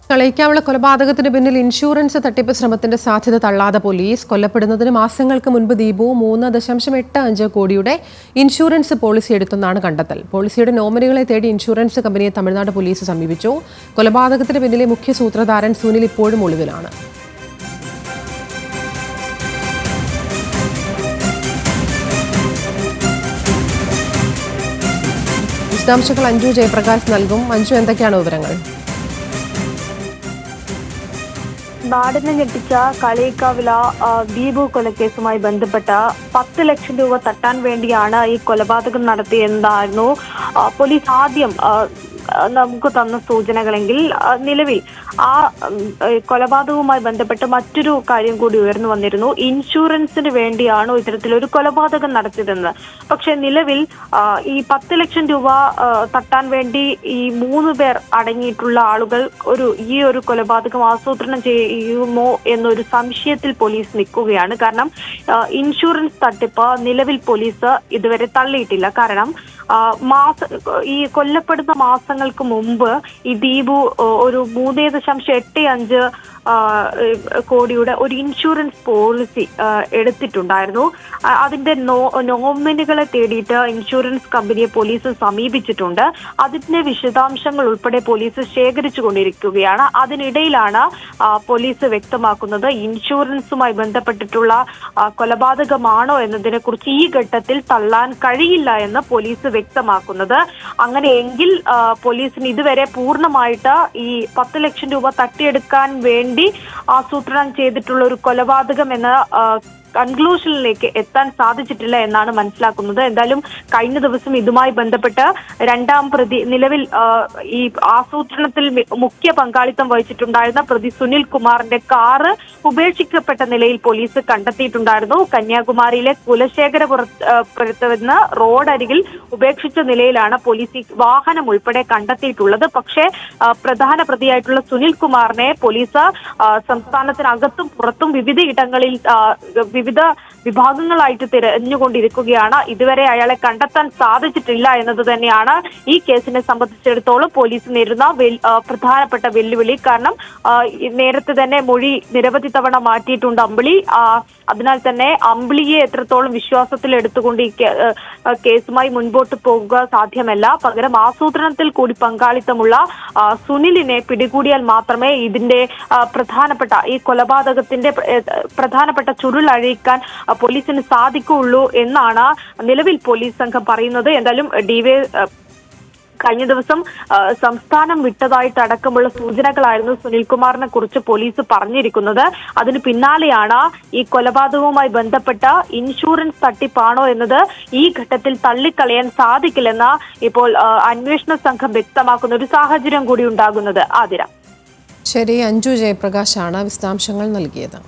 കളയിക്കാവുള്ള കൊലപാതകത്തിന് പിന്നിൽ ഇൻഷുറൻസ് തട്ടിപ്പ് ശ്രമത്തിന്റെ സാധ്യത തള്ളാതെ പോലീസ്. കൊല്ലപ്പെടുന്നതിന് മാസങ്ങൾക്ക് മുൻപ് ദീപു 3.85 കോടിയുടെ ഇൻഷുറൻസ് പോളിസി എടുത്തെന്നാണ് കണ്ടെത്തൽ. പോളിസിയുടെ നോമിനികളെ തേടി ഇൻഷുറൻസ് കമ്പനിയെ തമിഴ്നാട് പോലീസ് സമീപിച്ചു. കൊലപാതകത്തിന് പിന്നിലെ മുഖ്യ സൂത്രധാരൻ സുനിൽ ഇപ്പോഴും ഒളിവിലാണ്. വിശദാംശങ്ങൾ അഞ്ജു ജയപ്രകാശ് നൽകും. അഞ്ജു, എന്തൊക്കെയാണ് വിവരങ്ങൾ? നാടിനെ ഞെട്ടിച്ച കളയിക്കാവില ദീപു കൊലക്കേസുമായി ബന്ധപ്പെട്ട് 10 ലക്ഷം രൂപ തട്ടാൻ വേണ്ടിയാണ് ഈ കൊലപാതകം നടത്തിയെന്നായിരുന്നു പോലീസ് ആദ്യം നമുക്ക് തന്ന സൂചനകളെങ്കിൽ നിലവിൽ ആ കൊലപാതകവുമായി ബന്ധപ്പെട്ട് മറ്റൊരു കാര്യം കൂടി ഉയർന്നു വന്നിരുന്നു. ഇൻഷുറൻസിന് വേണ്ടിയാണോ ഇത്തരത്തിലൊരു കൊലപാതകം നടത്തിയതെന്ന്. പക്ഷെ നിലവിൽ ഈ 10 ലക്ഷം രൂപ തട്ടാൻ വേണ്ടി ഈ 3 പേർ അടങ്ങിയിട്ടുള്ള ആളുകൾ ഈ ഒരു കൊലപാതകം ആസൂത്രണം ചെയ്യുമോ എന്നൊരു സംശയത്തിൽ പോലീസ് നിൽക്കുകയാണ്. കാരണം ഇൻഷുറൻസ് തട്ടിപ്പ് നിലവിൽ പോലീസ് ഇതുവരെ തള്ളിയിട്ടില്ല. കാരണം ഈ കൊല്ലപ്പെടുന്ന മാസങ്ങൾക്ക് മുമ്പ് ഈ ദീപു ഒരു 3.85 കോടിയുടെ ഒരു ഇൻഷുറൻസ് പോളിസി എടുത്തിട്ടുണ്ടായിരുന്നു. അതിന്റെ നോമിനികളെ തേടിയിട്ട് ഇൻഷുറൻസ് കമ്പനിയെ പോലീസ് സമീപിച്ചിട്ടുണ്ട്. അതിന്റെ വിശദാംശങ്ങൾ ഉൾപ്പെടെ പോലീസ് ശേഖരിച്ചു കൊണ്ടിരിക്കുകയാണ്. അതിനിടയിലാണ് പോലീസ് വ്യക്തമാക്കുന്നത് ഇൻഷുറൻസുമായി ബന്ധപ്പെട്ടിട്ടുള്ള കൊലപാതകമാണോ എന്നതിനെ കുറിച്ച് ഈ ഘട്ടത്തിൽ തള്ളാൻ കഴിയില്ല എന്ന് പോലീസ് വ്യക്തമാക്കുന്നത്. അങ്ങനെയെങ്കിൽ പോലീസിന് ഇതുവരെ പൂർണ്ണമായിട്ട് ഈ 10 ലക്ഷം രൂപ തട്ടിയെടുക്കാൻ വേണ്ടി ആസൂത്രണം ചെയ്തിട്ടുള്ള ഒരു കൊലപാതകം എന്ന കൺക്ലൂഷനിലേക്ക് എത്താൻ സാധിച്ചിട്ടില്ല എന്നാണ് മനസ്സിലാക്കുന്നത്. എന്തായാലും കഴിഞ്ഞ ദിവസം ഇതുമായി ബന്ധപ്പെട്ട് രണ്ടാം പ്രതി, നിലവിൽ ഈ ആസൂത്രണത്തിൽ മുഖ്യ പങ്കാളിത്തം വഹിച്ചിട്ടുണ്ടായിരുന്ന പ്രതി സുനിൽ കുമാറിന്റെ കാറ് ഉപേക്ഷിക്കപ്പെട്ട നിലയിൽ പോലീസ് കണ്ടെത്തിയിട്ടുണ്ടായിരുന്നു. കന്യാകുമാരിയിലെ കുലശേഖരപുരത്ത് നിന്ന് റോഡരികിൽ ഉപേക്ഷിച്ച നിലയിലാണ് പോലീസ് ഈ വാഹനം ഉൾപ്പെടെ കണ്ടെത്തിയിട്ടുള്ളത്. പക്ഷേ പ്രധാന പ്രതിയായിട്ടുള്ള സുനിൽ കുമാറിനെ പോലീസ് സംസ്ഥാനത്തിനകത്തും പുറത്തും വിവിധയിടങ്ങളിൽ വിവിധ വിഭാഗങ്ങളായിട്ട് തിരഞ്ഞുകൊണ്ടിരിക്കുകയാണ്. ഇതുവരെ അയാളെ കണ്ടെത്താൻ സാധിച്ചിട്ടില്ല എന്നത് തന്നെയാണ് ഈ കേസിനെ സംബന്ധിച്ചിടത്തോളം പോലീസ് നേരിടുന്ന പ്രധാനപ്പെട്ട വെല്ലുവിളി. കാരണം നേരത്തെ തന്നെ മൊഴി നിരവധി തവണ മാറ്റിയിട്ടുണ്ട് അമ്പിളി. അതിനാൽ തന്നെ അമ്പിളിയെ എത്രത്തോളം വിശ്വാസത്തിൽ എടുത്തുകൊണ്ട് ഈ കേസുമായി മുൻപോട്ട് പോകുക സാധ്യമല്ല. പകരം ആസൂത്രണത്തിൽ കൂടി പങ്കാളിത്തമുള്ള സുനിലിനെ പിടികൂടിയാൽ മാത്രമേ ഇതിന്റെ പ്രധാനപ്പെട്ട ഈ കൊലപാതകത്തിന്റെ പ്രധാനപ്പെട്ട ചുരുളഴിക്കാൻ പോലീസിന് സാധിക്കുകയുള്ളൂ എന്നാണ് നിലവിൽ പോലീസ് സംഘം പറയുന്നത്. എന്തായാലും കഴിഞ്ഞ ദിവസം സംസ്ഥാനം വിട്ടതായിട്ടടക്കമുള്ള സൂചനകളായിരുന്നു സുനിൽകുമാറിനെ കുറിച്ച് പോലീസ് പറഞ്ഞിരിക്കുന്നത്. അതിന് പിന്നാലെയാണ് ഈ കൊലപാതകവുമായി ബന്ധപ്പെട്ട ഇൻഷുറൻസ് തട്ടിപ്പാണോ എന്നത് ഈ ഘട്ടത്തിൽ തള്ളിക്കളയാൻ സാധിക്കില്ലെന്ന് ഇപ്പോൾ അന്വേഷണ സംഘം വ്യക്തമാക്കുന്ന ഒരു സാഹചര്യം കൂടി ഉണ്ടാകുന്നത്. ആതിര. ശരി, അഞ്ജു ജയപ്രകാശാണ് വിശദാംശങ്ങൾ നൽകിയത്.